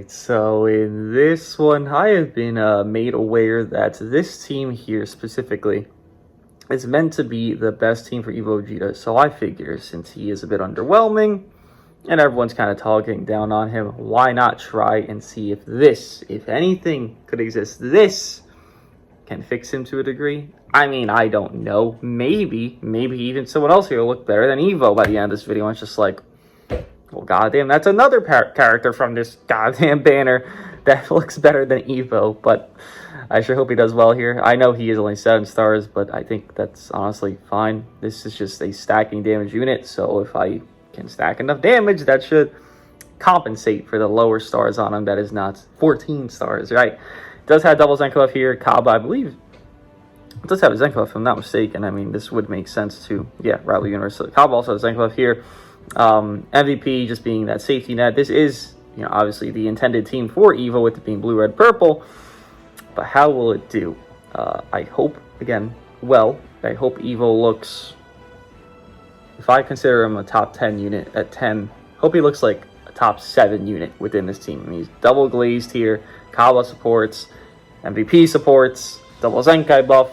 Alright, so in this one, I have been made aware that this team here specifically is meant to be the best team for EVO VEGETA. So I figure since he is a bit underwhelming and everyone's kind of talking down on him, why not try and see if this, if anything could exist, this can fix him to a degree? I mean, I don't know. Maybe even someone else here will look better than EVO by the end of this video. And it's just like, well, goddamn, that's another character from this goddamn banner that looks better than EVO. But I sure hope he does well here. I know he is only 7 stars, but I think that's honestly fine. This is just a stacking damage unit, so if I can stack enough damage, that should compensate for the lower stars on him. That is not 14 stars, right? It does have double Zenko here. Cabba, I believe, it does have a Zenko if I'm not mistaken. I mean, this would make sense too. Yeah, Rattler Universe. So Cabba also has Zenko here. MVP just being that safety net. This is, you know, obviously the intended team for EVO with it being blue, red, purple. But how will it do? I hope, again, well, I hope EVO looks, if I consider him a top 10 unit at 10, hope he looks like a top 7 unit within this team. I mean, he's double glazed here. Cabba supports, MVP supports, double Zenkai buff.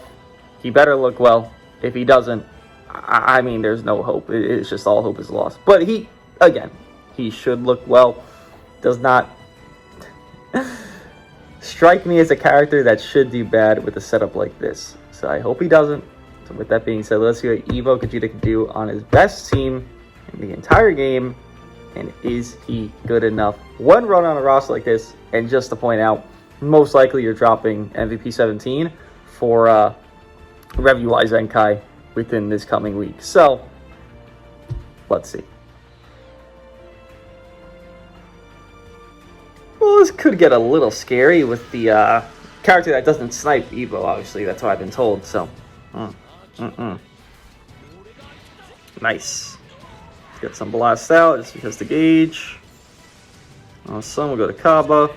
He better look well. If he doesn't, I mean, there's no hope. It's just all hope is lost. But he, again, he should look well. Does not strike me as a character that should do bad with a setup like this. So I hope he doesn't. So with that being said, let's see what EVO VEGETA can do on his best team in the entire game. And is he good enough? One run on a roster like this, and just to point out, most likely you're dropping MVP 17 for Rev-UI Zenkai within this coming week. So, let's see. Well, this could get a little scary with the character that doesn't snipe EVO, obviously. That's what I've been told, so. Nice. Let's get some blast out, just because the gauge. Some will go to Cabba.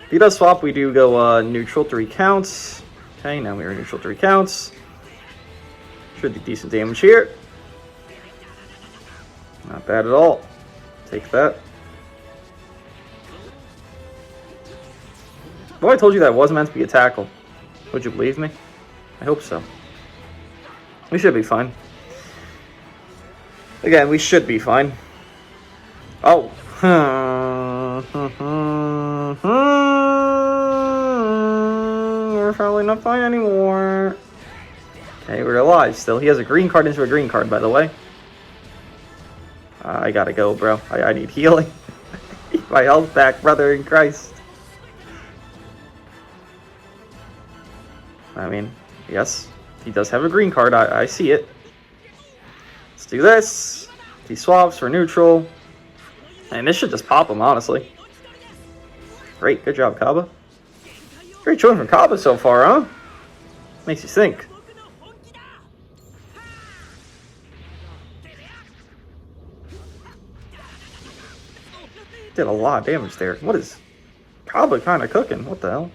If he does swap, we do go neutral 3 counts. Okay, now we are neutral 3 counts. Should do decent damage here. Not bad at all. Take that. Well, I told you that wasn't meant to be a tackle. Would you believe me? I hope so. We should be fine. Again, we should be fine. Oh. We're probably not fine anymore. Okay, we're alive still. He has a green card into a green card, by the way. I gotta go, bro. I need healing. Keep my health back, brother in Christ. I mean, yes, he does have a green card. I see it. Let's do this. He swaps for neutral. And this should just pop him, honestly. Great. Good job, Cabba. Great showing from Cabba so far, huh? Makes you think. Did a lot of damage there. What is Cabba kind of cooking? What the hell?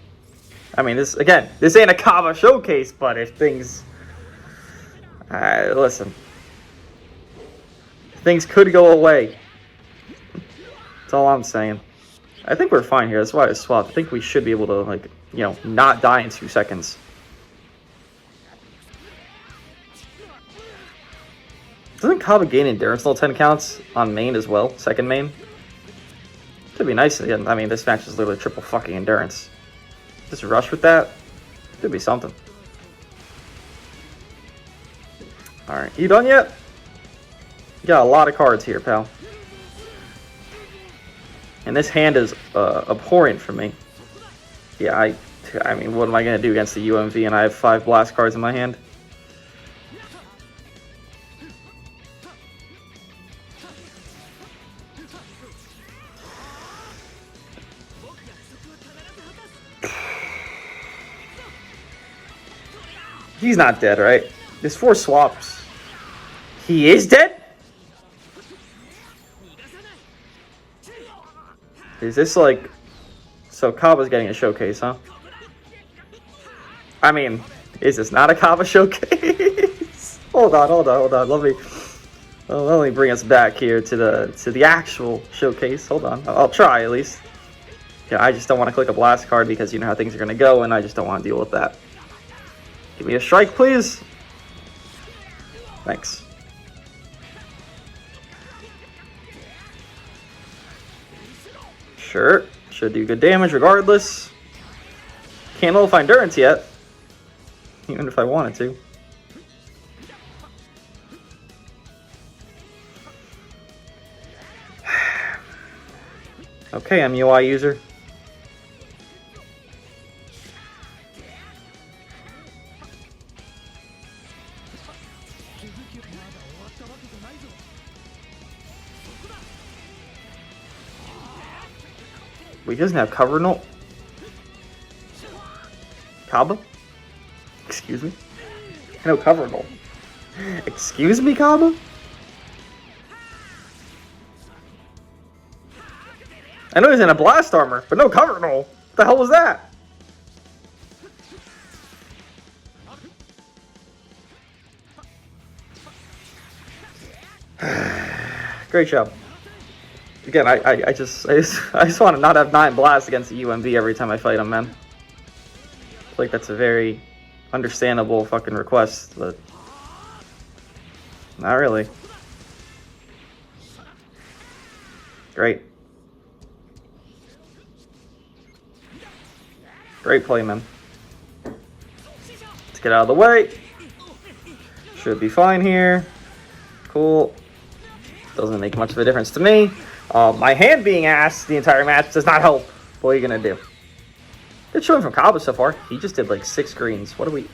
I mean, this ain't a Cabba showcase, but if things, listen, things could go away. That's all I'm saying. I think we're fine here. That's why I swapped. I think we should be able to, like, you know, not die in 2 seconds. Doesn't Cabba gain endurance level 10 counts on main as well? Second main? Could be nice. I mean, this match is literally triple fucking endurance. Just rush with that. Could be something. Alright, you done yet? You got a lot of cards here, pal. And this hand is abhorrent for me. Yeah, I mean, what am I going to do against the UMV and I have 5 blast cards in my hand? He's not dead, right? There's 4 swaps. He is dead? Is this like... So Cabba's getting a showcase, huh? I mean, is this not a Cabba showcase? hold on. Let me bring us back here to the actual showcase. Hold on. I'll try at least. Yeah, I just don't want to click a blast card because you know how things are going to go, and I just don't want to deal with that. Give me a strike, please. Thanks. Sure, should do good damage regardless. Can't nullify endurance yet, even if I wanted to. Okay, MUI user. Wait, he doesn't have cover null? Cabba? Excuse me? No cover null. Excuse me, Cabba? I know he's in a blast armor, but no cover null. What the hell was that? Great job. Again, I just want to not have 9 blasts against the UMV every time I fight him, man. I feel like that's a very understandable fucking request, but not really. Great. Great play, man. Let's get out of the way. Should be fine here. Cool. Doesn't make much of a difference to me. My hand being ass the entire match does not help. What are you gonna do? Good showing from Cabba so far. He just did like 6 greens. What do we...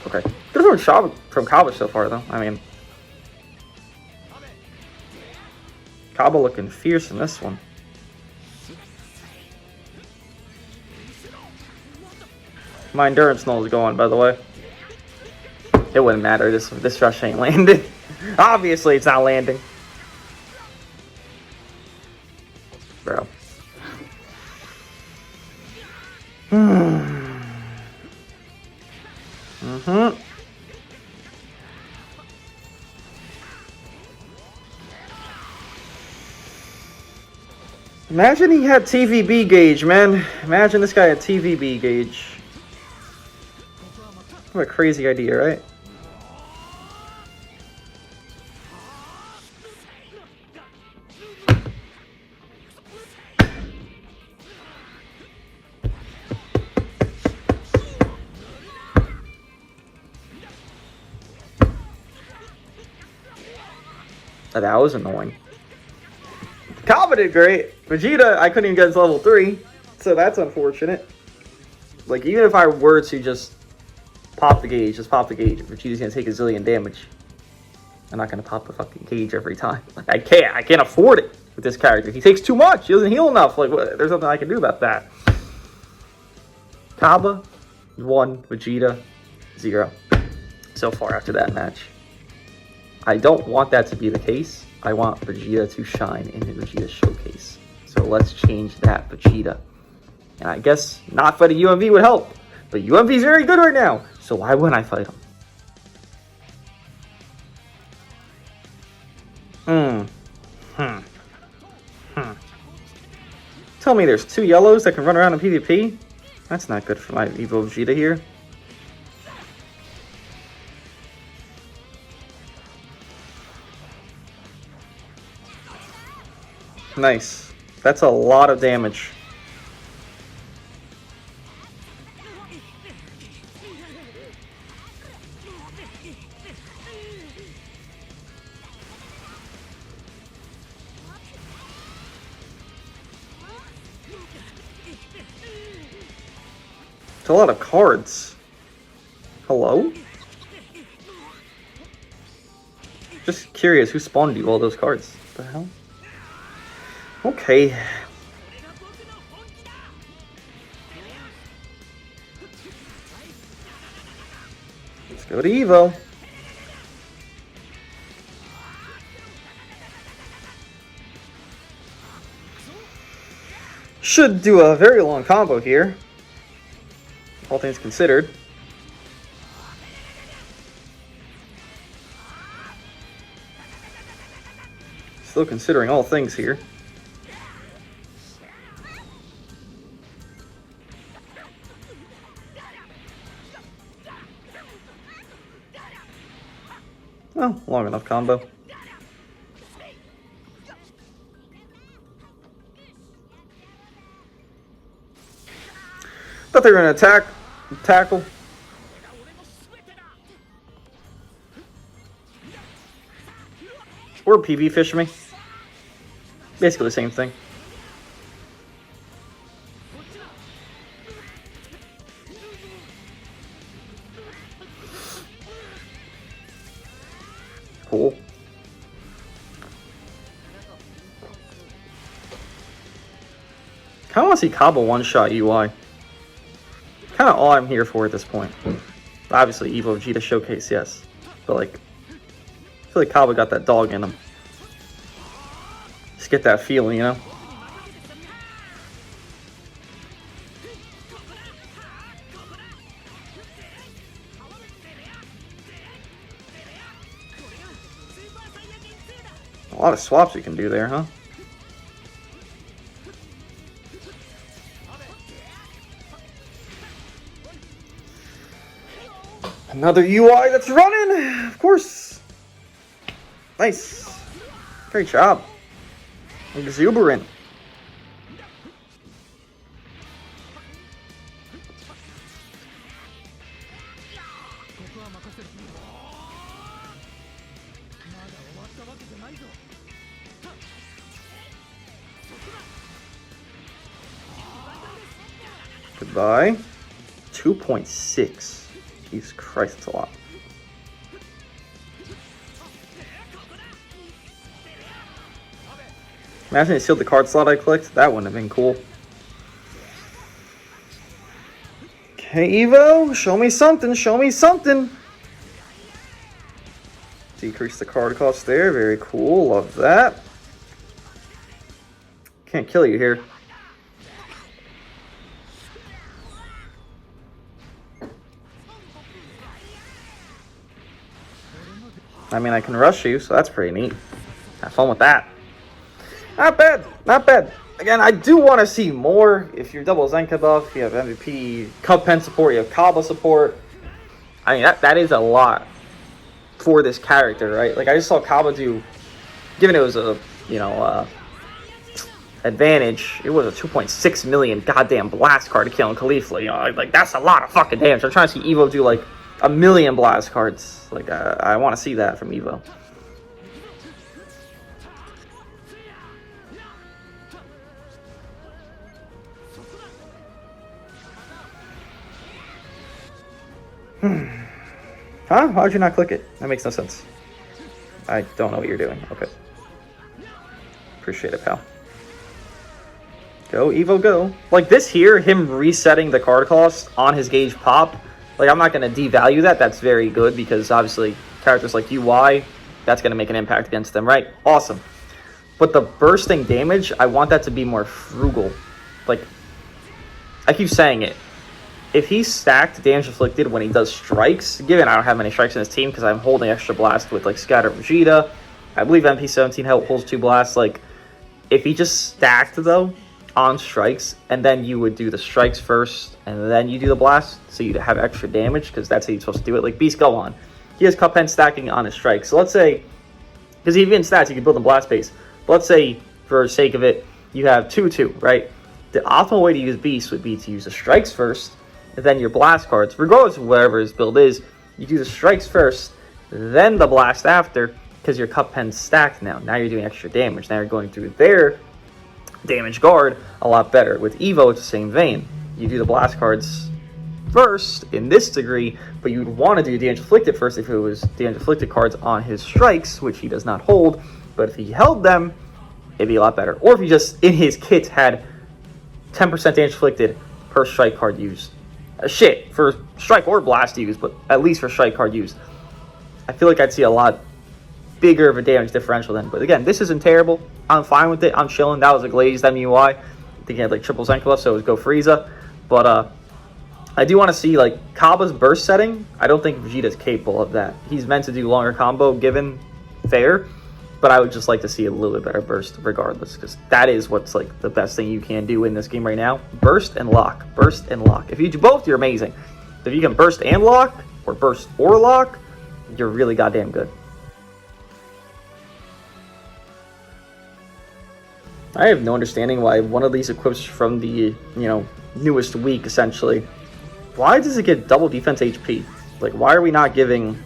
Okay. Good shot from Cabba so far, though. I mean... Cabba looking fierce in this one. My endurance null is going, by the way. It wouldn't matter. This rush ain't landing. Obviously, it's not landing. Bro. Imagine he had TVB gauge, man. Imagine this guy had TVB gauge. What a crazy idea, right? That was annoying. Cabba did great. Vegeta, I couldn't even get his level 3, so that's unfortunate. Like, even if I were to just pop the gauge, Vegeta's gonna take a zillion damage. I'm not gonna pop the fucking gauge every time. Like, I can't afford it with this character. He takes too much. He doesn't heal enough. Like, what? There's nothing I can do about that. Cabba, 1, Vegeta, 0. So far after that match. I don't want that to be the case. I want Vegeta to shine in the Vegeta showcase. So let's change that, Vegeta. And I guess not fighting UMV would help. But UMV is very good right now. So why wouldn't I fight him? Tell me there's 2 yellows that can run around in PvP? That's not good for my EVO Vegeta here. Nice. That's a lot of damage. It's a lot of cards. Hello? Just curious, who spawned you all those cards? What the hell? Okay. Let's go to EVO. Should do a very long combo here, all things considered. Still considering all things here. Well, long enough combo. Thought they were gonna tackle. Or PV fish me. Basically the same thing. Cool. Kinda wanna see Cabba one-shot UI. Kinda all I'm here for at this point. Obviously EVO VEGETA showcase, yes. But like, I feel like Cabba got that dog in him. Just get that feeling, you know? A lot of swaps you can do there, huh? Another UI that's running, of course. Nice. Great job. Exuberant. Goodbye. 2.6. Jesus Christ, that's a lot. Imagine it sealed the card slot I clicked. That wouldn't have been cool. Okay, Evo, show me something. Show me something. Decrease the card cost there. Very cool. Love that. Can't kill you here. I mean, I can rush you, so that's pretty neat. Have fun with that. Not bad, not bad. Again, I do want to see more. If you're double Zenka buff, you have MVP, Cub Pen support, you have Cabba support. I mean, that is a lot for this character, right? Like, I just saw Cabba do, given it was a, you know, advantage, it was a 2.6 million goddamn blast card to kill in Khalifa. You know, like, that's a lot of fucking damage. I'm trying to see Evo do, like, 1 million blast cards. Like, I want to see that from Evo. Huh? Why'd you not click it? That makes no sense. I don't know what you're doing. Okay. Appreciate it, pal. Go, Evo, go. Like, this here, him resetting the card cost on his gauge pop, like, I'm not going to devalue that. That's very good because, obviously, characters like UI, that's going to make an impact against them, right? Awesome. But the bursting damage, I want that to be more frugal. Like, I keep saying it. If he's stacked damage inflicted when he does strikes, given I don't have many strikes in his team because I'm holding extra blast with, like, Scatter Vegeta, I believe MP17 holds 2 blasts. Like, if he just stacked, though, on strikes, and then you would do the strikes first, and then you do the blast, so you'd have extra damage, because that's how you're supposed to do it. Like, Beast Go On. He has Cup Pen stacking on his strikes. So let's say, because even stats, you can build a blast base. But let's say, for the sake of it, you have 2-2, right? The optimal way to use Beast would be to use the strikes first, and then your blast cards, regardless of whatever his build is, you do the strikes first, then the blast after, because your Cup Pen's stacked now. Now you're doing extra damage. Now you're going through their damage guard a lot better. With Evo, it's the same vein. You do the blast cards first in this degree, but you'd want to do damage inflicted first if it was damage inflicted cards on his strikes, which he does not hold. But if he held them, it'd be a lot better. Or if he just, in his kit, had 10% damage inflicted per strike card used. Shit, for strike or blast used, but at least for strike card used. I feel like I'd see a lot bigger of a damage differential then. But again, this isn't terrible. I'm fine with it. I'm chilling. That was a glazed MUI. I think he had like triple Zenka left, so it was Go Frieza. But I do want to see like Cabba's burst setting. I don't think Vegeta's capable of that. He's meant to do longer combo given fair, but I would just like to see a little bit better burst regardless, because that is what's like the best thing you can do in this game right now. Burst and lock. Burst and lock. If you do both, you're amazing. If you can burst and lock, or burst or lock, you're really goddamn good. I have no understanding why one of these equips from the, you know, newest week, essentially. Why does it get double defense HP? Like, why are we not giving...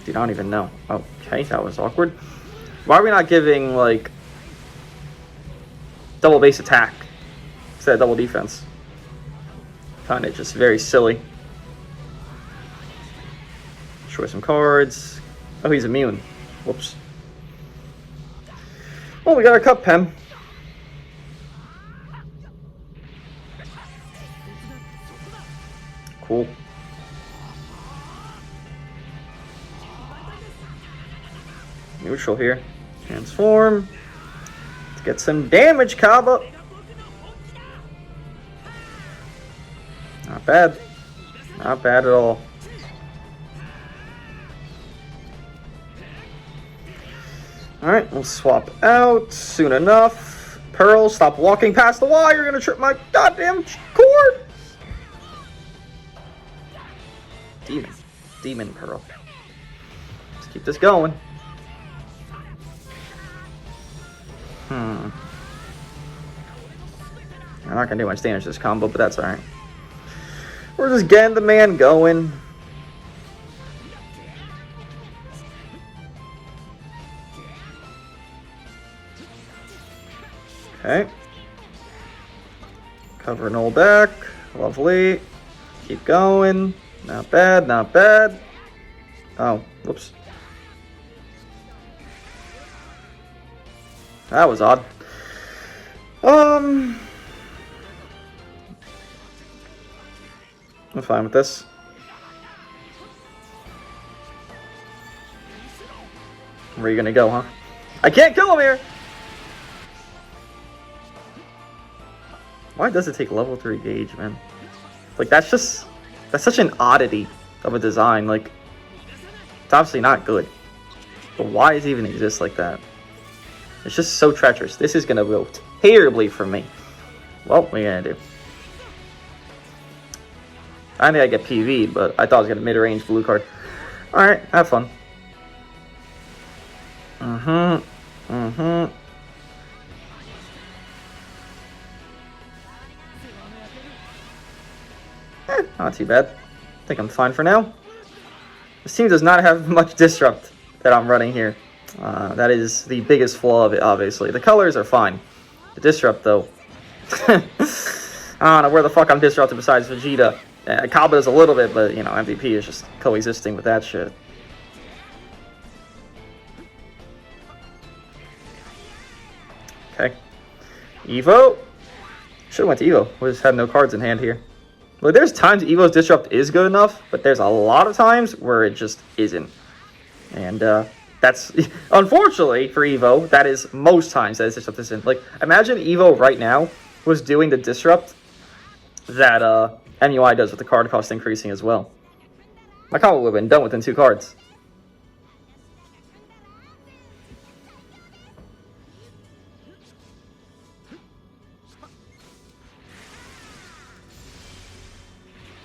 Dude, I don't even know. Okay, that was awkward. Why are we not giving, like, double base attack instead of double defense? Kind of just very silly. Destroy some cards. Oh, he's immune. Whoops. Well, we got our cup pen. Cool. Neutral here. Transform. Let's get some damage, Cabba. Not bad. Not bad at all. Alright, we'll swap out soon enough. Pearl, stop walking past the wall. You're going to trip my goddamn cord. Demon Pearl. Let's keep this going. I'm not going to do much damage to this combo, but that's alright. We're just getting the man going. Okay. Covering all back. Lovely. Keep going. Not bad, not bad. Oh, whoops. That was odd. I'm fine with this. Where are you gonna go, huh? I can't kill him here! Why does it take level 3 gauge, man? Like, that's such an oddity of a design. Like, it's obviously not good. But why does it even exist like that? It's just so treacherous. This is gonna go terribly for me. Well, what are you gonna do? I think I get PV'd, but I thought I was gonna mid-range blue card. Alright, have fun. Not too bad. I think I'm fine for now. This team does not have much disrupt that I'm running here. That is the biggest flaw of it, obviously. The colors are fine. The disrupt, though. I don't know where the fuck I'm disrupted besides Vegeta. Cabba is a little bit, but, you know, MVP is just coexisting with that shit. Okay. EVO. Should've went to EVO. We just had no cards in hand here. Look, there's times EVO's disrupt is good enough, but there's a lot of times where it just isn't. And, that's, unfortunately for EVO, that is most times that his disrupt isn't. Like, imagine EVO right now was doing the disrupt that, MUI does with the card cost increasing as well. My combo would have been done within 2 cards.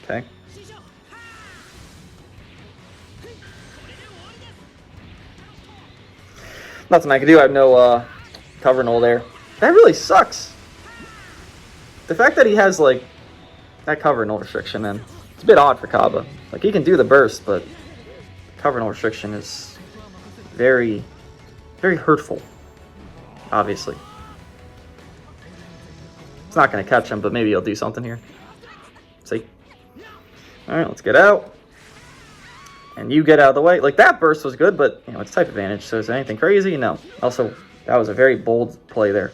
Okay. Nothing I can do. I have no cover null there. That really sucks. The fact that he has like that cover null restriction, and it's a bit odd for Cabba. Like, he can do the burst, but cover null restriction is very, very hurtful. Obviously, it's not going to catch him, but maybe he'll do something here. See. Alright, let's get out. And you get out of the way. Like, that burst was good, but, you know, it's type advantage, so is there anything crazy? No. Also, that was a very bold play there.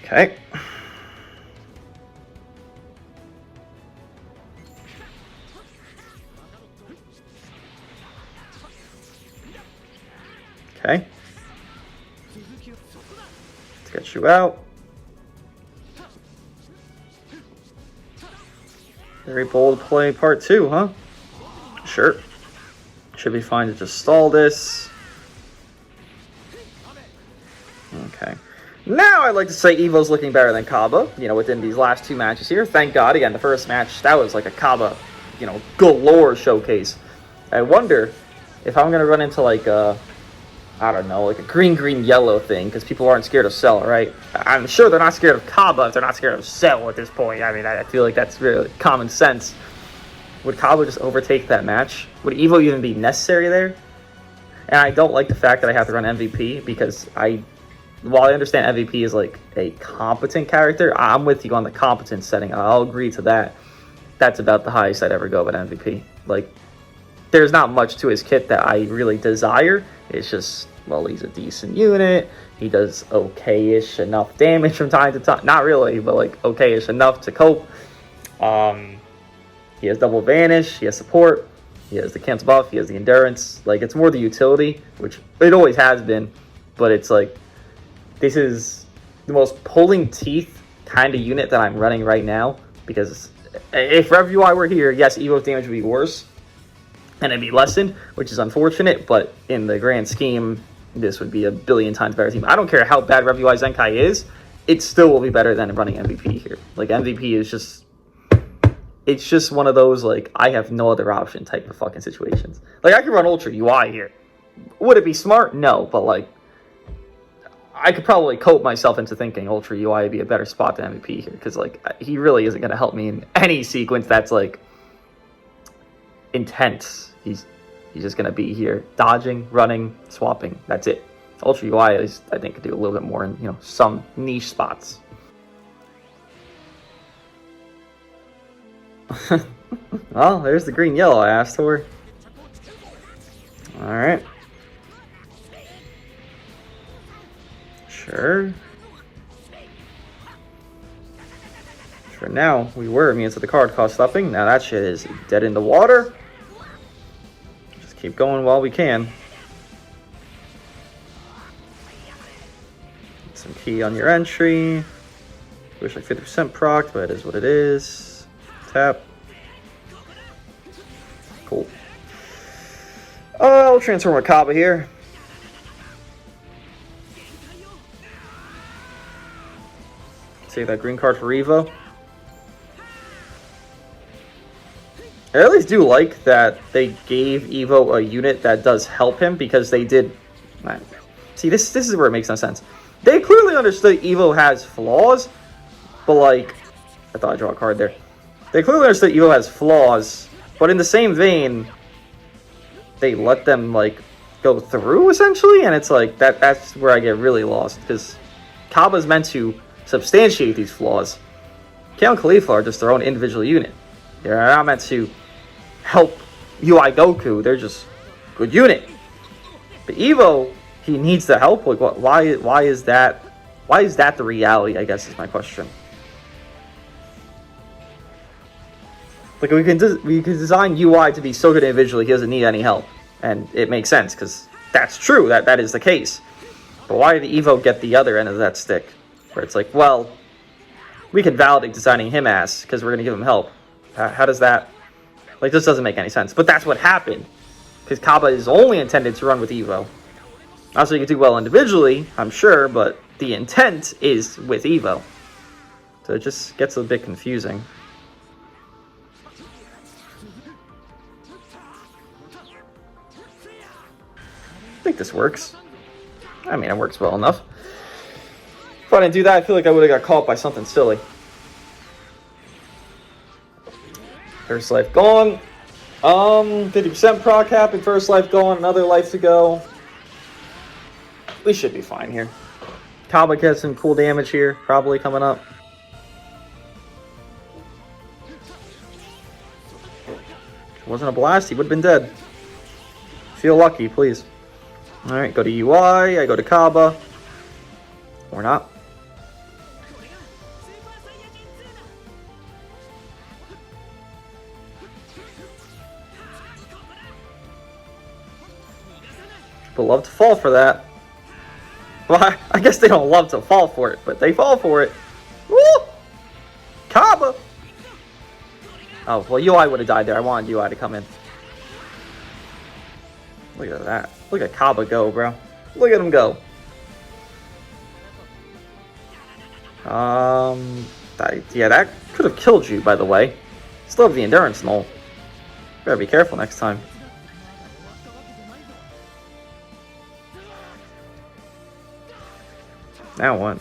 Okay. Okay. Let's get you out. Very bold play part 2, huh? Sure. Should be fine to just stall this. Okay. Now I'd like to say EVO's looking better than Cabba, you know, within these last 2 matches here. Thank God. Again, the first match, that was like a Cabba you know, galore showcase. I wonder if I'm gonna run into like a, I don't know, like a green yellow thing, because people aren't scared of Cell, right? I'm sure they're not scared of Cabba if they're not scared of Cell at this point. I mean, I feel like that's really common sense. Would Cabba just overtake that match? Would EVO even be necessary there? And I don't like the fact that I have to run MVP, because while I understand MVP is like a competent character, I'm with you on the competence setting. I'll agree to that. That's about the highest I'd ever go with MVP. Like, there's not much to his kit that I really desire. It's just, well, he's a decent unit. He does okay-ish enough damage from time to time. Not really, but like okay-ish enough to cope. He has double vanish. He has support. He has the cancel buff. He has the endurance. Like, it's more the utility, which it always has been. But it's like, this is the most pulling teeth kind of unit that I'm running right now. Because if RevUI were here, yes, EVO's damage would be worse. And it'd be lessened, which is unfortunate, but in the grand scheme, this would be a billion times better team. I don't care how bad RevUI Zenkai is, it still will be better than running MVP here. Like, MVP is just, it's just one of those, like, I have no other option type of fucking situations. Like, I could run Ultra UI here. Would it be smart? No, but like, I could probably cope myself into thinking Ultra UI would be a better spot than MVP here, because like, he really isn't going to help me in any sequence that's like intense. He's just going to be here dodging, running, swapping. That's it. Ultra UI is, I think, could do a little bit more in, you know, some niche spots. Well, there's the green yellow I asked for. All right. Sure. For now, we were immune to the card cost upping. Now that shit is dead in the water. Just keep going while we can. Some key on your entry. Wish like 50% proc, but it is what it is. Tap. Cool. I'll transfer my Cabba here. Save that green card for EVO. I at least do like that they gave EVO a unit that does help him, because they did. See, this is where it makes no sense. They clearly understood EVO has flaws, but like, I thought I drew a card there. They clearly understood EVO has flaws, but in the same vein, they let them like go through essentially, and it's like that's where I get really lost, because Cabba's meant to substantiate these flaws. Kale and Khalifa are just their own individual unit. They're not meant to help UI Goku. They're just good unit. But EVO, he needs the help. Like, why is that? Why is that the reality? I guess is my question. Like, we can design UI to be so good individually, he doesn't need any help, and it makes sense because that's true. That is the case. But why did EVO get the other end of that stick? Where it's like, well, we can validate designing him as, because we're going to give him help. How does that... Like, this doesn't make any sense. But that's what happened. Because Cabba is only intended to run with EVO. Also, you can do well individually, I'm sure, but the intent is with EVO. So it just gets a bit confusing. I think this works. I mean, it works well enough. If I didn't do that, I feel like I would have got caught by something silly. First life gone. 50% proc cap and first life gone. Another life to go. We should be fine here. Cabba gets some cool damage here, probably coming up. If it wasn't a blast, he would have been dead. Feel lucky, please. Alright, go to UI. I go to Cabba. Or not. People love to fall for that. Well, I guess they don't love to fall for it, but they fall for it. Woo! Cabba! Oh, well, UI would have died there. I wanted UI to come in. Look at that. Look at Cabba go, bro. Look at him go. Yeah, that could have killed you, by the way. Still have the endurance null. Better be careful next time. Now what?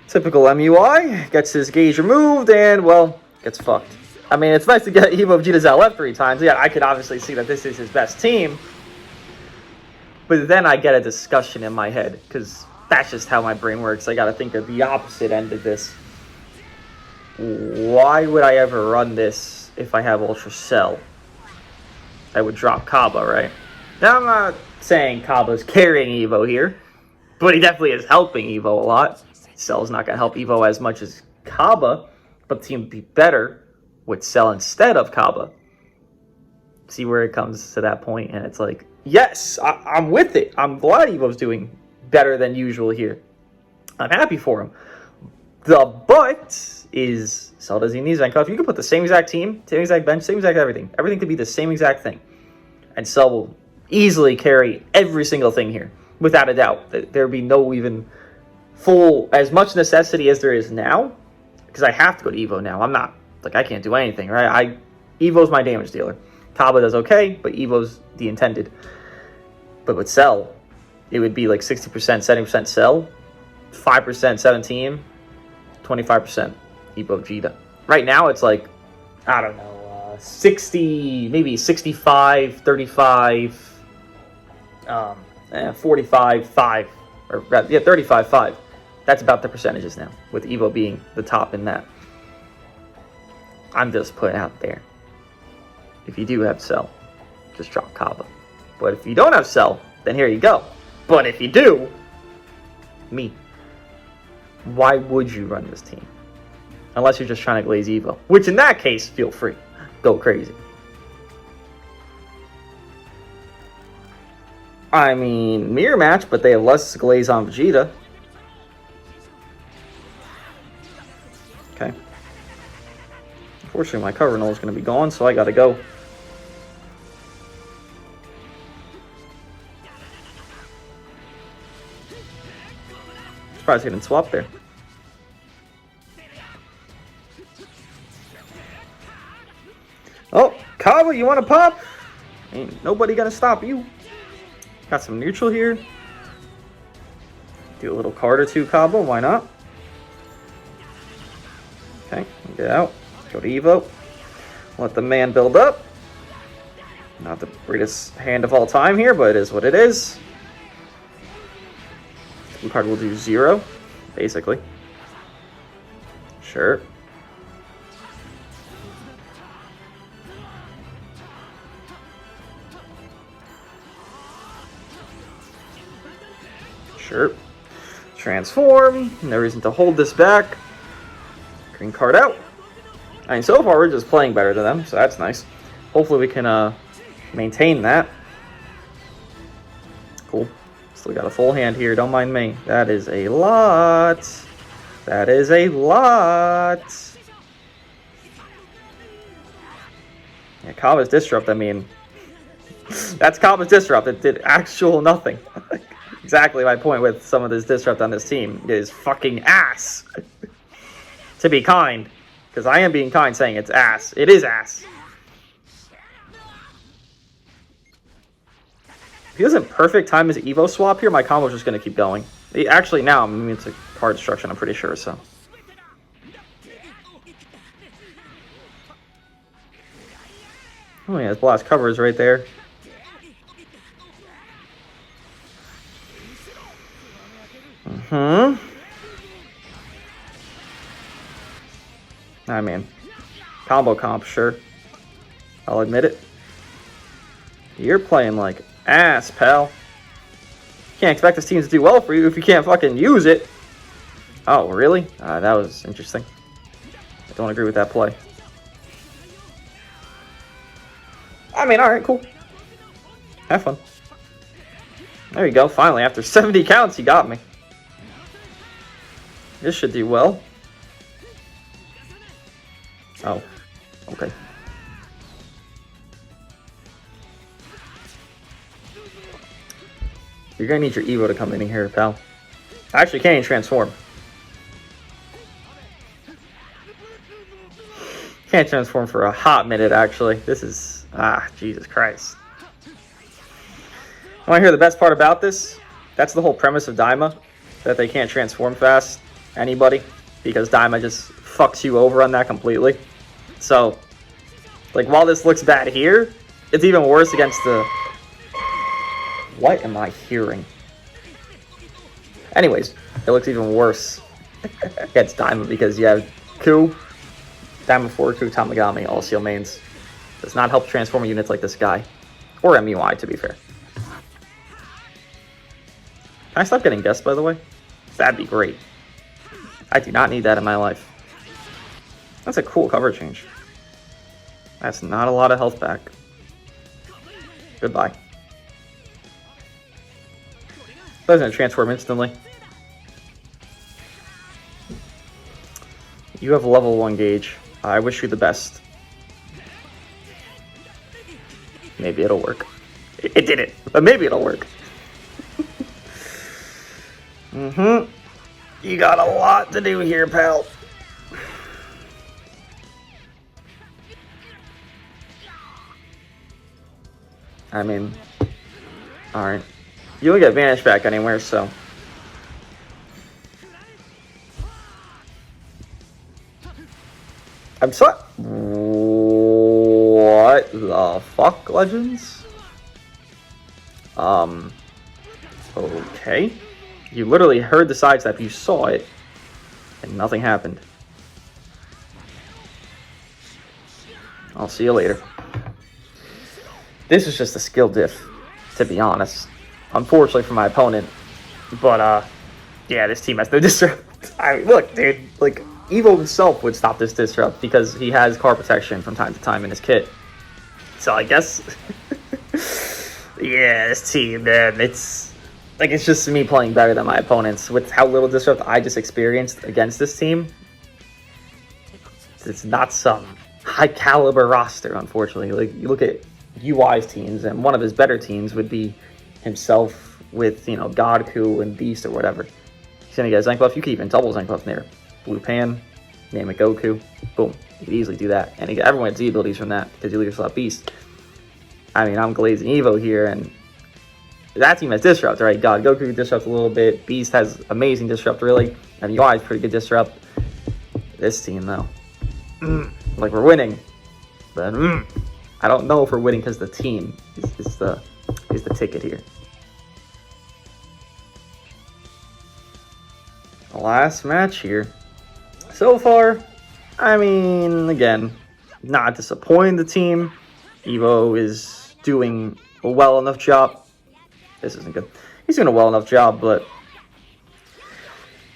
Typical MUI, gets his gauge removed and, well, gets fucked. I mean, it's nice to get EVO Vegeta's LF 3 times. Yeah, I could obviously see that this is his best team. But then I get a discussion in my head, because that's just how my brain works. I gotta think of the opposite end of this. Why would I ever run this if I have Ultra Cell? I would drop Cabba, right? Now, I'm not saying Cabba's carrying EVO here, but he definitely is helping EVO a lot. Cell's not going to help EVO as much as Cabba, but the team would be better with Cell instead of Cabba. See where it comes to that point, and it's like, yes, I'm with it. I'm glad EVO's doing better than usual here. I'm happy for him. The but is, Cell doesn't need rank off. You can put the same exact team, same exact bench, same exact everything. Everything could be the same exact thing. And Cell will easily carry every single thing here, without a doubt. There'd be no even full, as much necessity as there is now, because I have to go to EVO now. I'm not, like, I can't do anything, right? EVO's my damage dealer. Cabba does okay, but EVO's the intended. But with Cell, it would be like 60%, 70% Cell, 5% 17, 25% EVO Vegeta. Right now, it's like, I don't know, 60, maybe 65, 35, 45, 5, or yeah, 35, 5. That's about the percentages now, with EVO being the top in that. I'm just putting out there. If you do have Cell, just drop Cabba. But if you don't have Cell, then here you go. But if you do, me. Why would you run this team? Unless you're just trying to glaze EVO. Which in that case, feel free. Go crazy. I mean, mirror match, but they have less glaze on Vegeta. Okay. Unfortunately, my cover null is going to be gone, so I got to go. Surprised he didn't swap there. Oh, Cabba, you want to pop? Ain't nobody going to stop you. Got some neutral here. Do a little card or two, Cabba, why not? Okay, get out. Go to EVO. Let the man build up. Not the greatest hand of all time here, but it is what it is. Blue card will do 0, basically. Sure. Sure. Transform. No reason to hold this back. Green card out. I mean, so far we're just playing better than them, so that's nice. Hopefully we can maintain that. Cool. Still got a full hand here, don't mind me. That is a lot. That is a lot. Yeah, Cabba's Disrupt, I mean, that's Cabba's Disrupt. It did actual nothing. Exactly my point with some of this Disrupt on this team. It is fucking ass. To be kind. Because I am being kind saying it's ass. It is ass. If he doesn't perfect time his EVO swap here, my combo's just going to keep going. Actually, now I'm moving to card destruction, I'm pretty sure, so. Oh yeah, his blast cover is right there. I mean, combo comp, sure. I'll admit it. You're playing like ass, pal. You can't expect this team to do well for you if you can't fucking use it. Oh, really? That was interesting. I don't agree with that play. I mean, alright, cool. Have fun. There you go, finally. After 70 counts, you got me. This should do well. Oh, okay. You're gonna need your EVO to come in here, pal. Actually, can't even transform. Can't transform for a hot minute, actually. This is... Jesus Christ. Want to hear the best part about this? That's the whole premise of Daima. That they can't transform fast. Anybody. Because Daima just fucks you over on that completely. So, like, while this looks bad here, it's even worse against the... What am I hearing? Anyways, it looks even worse against Daima because you have Ku, Daima 4, Ku, Tamagami, all seal mains. Does not help transforming units like this guy. Or MUI, to be fair. Can I stop getting guessed, by the way? That'd be great. I do not need that in my life. That's a cool cover change. That's not a lot of health back. Goodbye. I was going to transform instantly. You have level 1 gauge. I wish you the best. Maybe it'll work. It didn't, but maybe it'll work. You got a lot to do here, pal. I mean, alright. You don't get Vanish back anywhere, so... I'm sorry. What the fuck, Legends? Okay. You literally heard the sidestep, you saw it, and nothing happened. I'll see you later. This is just a skill diff, to be honest. Unfortunately for my opponent. But, yeah, this team has no disrupt. I mean, look, dude, like, EVO himself would stop this disrupt because he has car protection from time to time in his kit. So I guess, yeah, this team, man, it's just me playing better than my opponents with how little disrupt I just experienced against this team. It's not some high caliber roster, unfortunately. Like, you look at UI's teams, and one of his better teams would be himself with, you know, Godku and Beast or whatever. He's gonna get a Zen buff. You could even double Zen buff there. Blue Pan, name it Goku, boom. You could easily do that. And everyone gets Z abilities from that because you leave yourself Beast. I mean, I'm glazing Evo here, and that team has disrupt, right? God, Goku disrupts a little bit. Beast has amazing disrupt, really. And UI is pretty good disrupt. This team, though, like, we're winning, but I don't know if we're winning because the team is the ticket here. The last match here. So far, I mean, again, not disappointing the team. EVO is doing a well enough job. This isn't good. He's doing a well enough job, but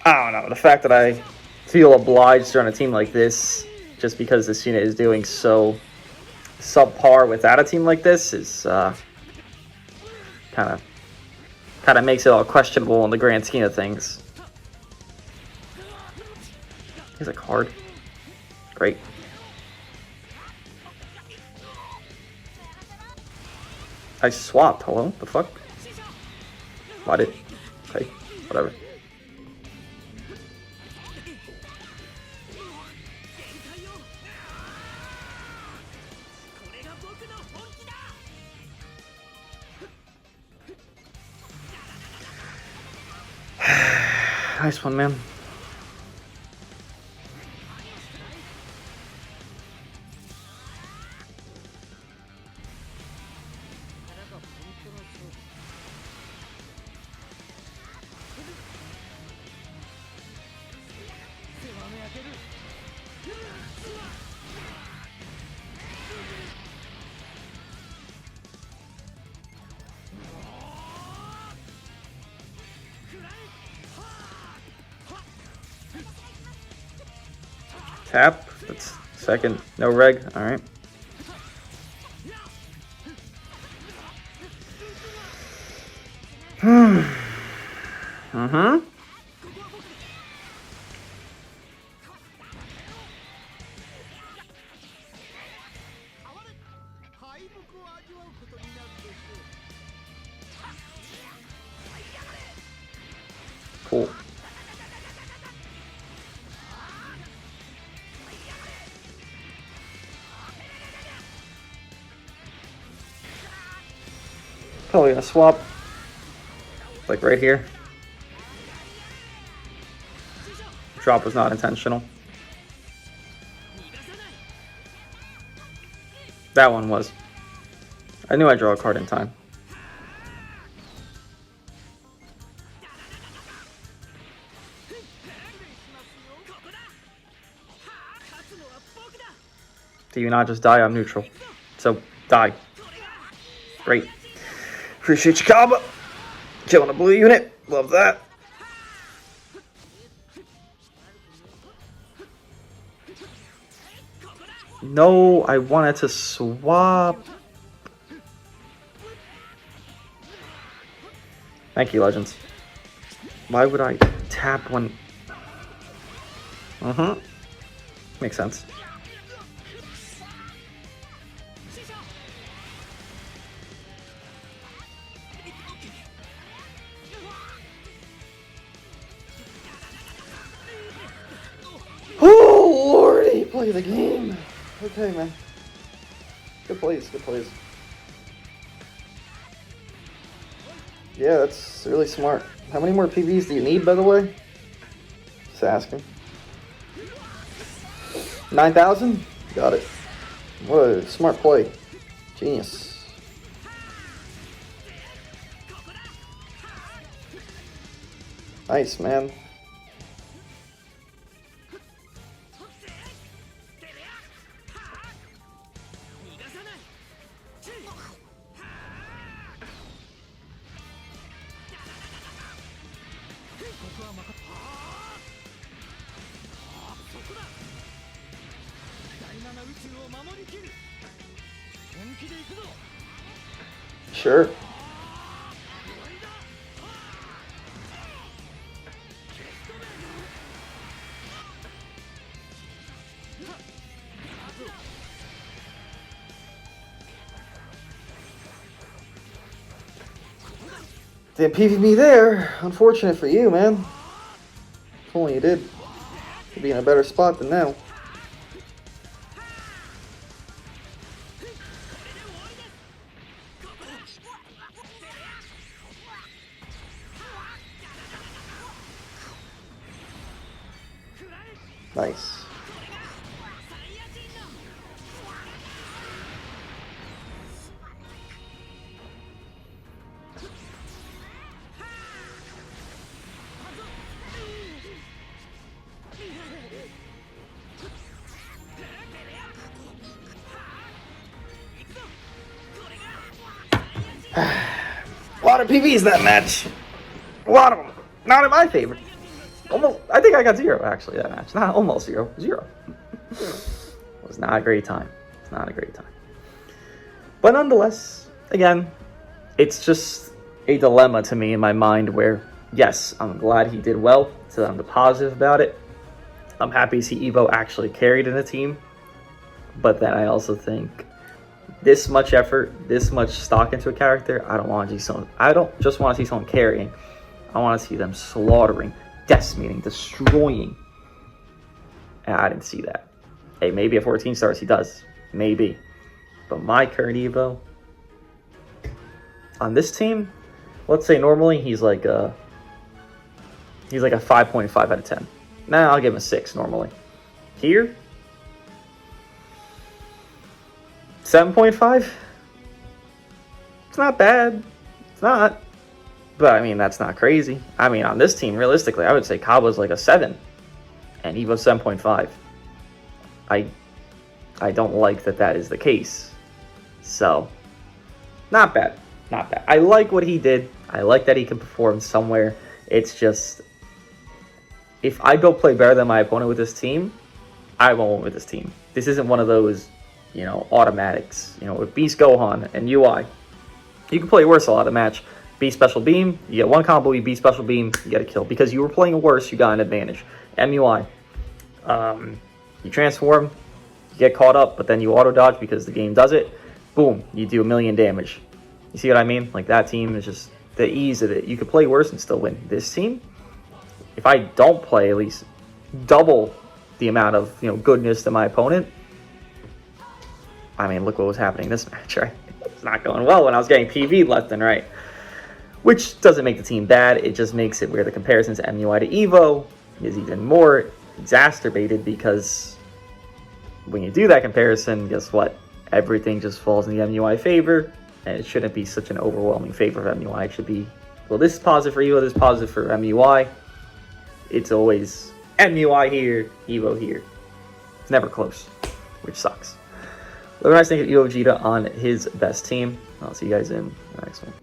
I don't know. The fact that I feel obliged to run a team like this just because this unit is doing so subpar without a team like this is kind of makes it all questionable in the grand scheme of things. Here's a card. Great. I swapped. Hello? The fuck? Why did... Okay. Whatever. Nice one, man. Tap. That's second. No reg. All right. Cool. Probably gonna swap. Like right here. Drop was not intentional. That one was. I knew I'd draw a card in time. Do you not just die? I'm neutral. So, die. Great. Appreciate you, Cabba. Killing a blue unit. Love that. No, I wanted to swap. Thank you, Legends. Why would I tap when... Makes sense. Oh, Lordy, play the game. Okay, man. Good plays, good plays. Yeah, that's really smart. How many more PVs do you need, by the way? Just asking. 9,000? Got it. What a smart play. Genius. Nice, man. Sure. Didn't PvP there. Unfortunate for you, man. If only you did. You'd be in a better spot than now. Nice. A lot of PVs that match. A lot of them. Not in my favor. Almost. I think I got 0 actually that match. Not almost 0. 0. It was not a great time. It's not a great time. But nonetheless, again, it's just a dilemma to me in my mind where, yes, I'm glad he did well. So I'm positive about it. I'm happy to see EVO actually carried in a team. But then I also think this much effort, this much stock into a character, I don't want to see someone. I don't just want to see someone carrying. I want to see them slaughtering, decimating, destroying. And I didn't see that. Hey, maybe at 14 stars he does. Maybe. But my current EVO on this team, let's say normally he's like a 5.5 out of 10. Nah, I'll give him a 6 normally. Here, 7.5. It's not bad. It's not. But I mean, that's not crazy. I mean, on this team, realistically, I would say Cabba's like a 7. And EVO's 7.5. I don't like that is the case. So, not bad. Not bad. I like what he did. I like that he can perform somewhere. It's just, if I don't play better than my opponent with this team, I won't win with this team. This isn't one of those, you know, automatics. You know, with Beast Gohan and UI, you can play worse a lot of the match. B Special Beam, you get one combo, you B Special Beam, you get a kill. Because you were playing worse, you got an advantage. MUI, you transform, you get caught up, but then you auto dodge because the game does it. Boom, you do 1,000,000 damage. You see what I mean? Like, that team is just the ease of it. You could play worse and still win. This team, if I don't play at least double the amount of, you know, goodness to my opponent, I mean, look what was happening in this match, right? it's not going well when I was getting PV left and right. Which doesn't make the team bad, it just makes it where the comparison to MUI to EVO is even more exacerbated, because when you do that comparison, guess what? Everything just falls in the MUI favor, and it shouldn't be such an overwhelming favor of MUI. It should be, well, this is positive for EVO, this is positive for MUI. It's always MUI here, EVO here. It's never close, which sucks. Let me know what you think of EVO VEGETA on his best team. I'll see you guys in the next one.